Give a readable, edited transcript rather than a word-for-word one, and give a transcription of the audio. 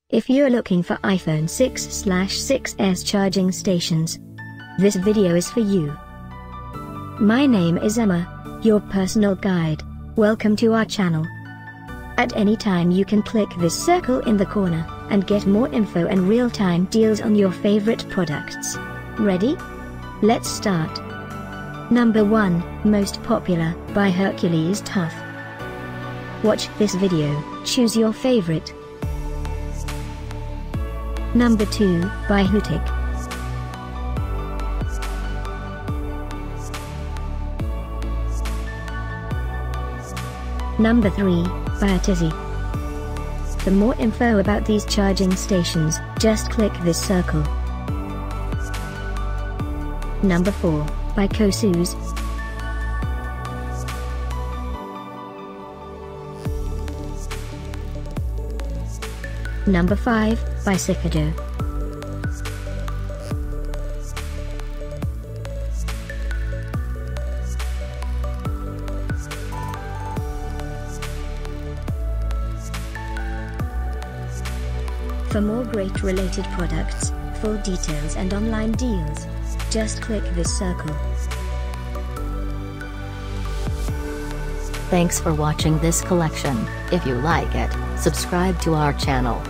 If you're looking for iPhone 6/6s charging stations, this video is for you. My name is Emma, your personal guide. Welcome to our channel. At any time you can click this circle in the corner, and get more info and real-time deals on your favorite products. Ready? Let's start. Number 1, Most Popular, by Hercules Tuff. Watch this video, choose your favorite. Number 2, by Hootek. Number 3, by Atizzy. For more info about these charging stations, just click this circle. Number 4, by COSOOS. Number 5, by Sicodo. For more great related products, full details and online deals, just click this circle. Thanks for watching this collection. If you like it, subscribe to our channel.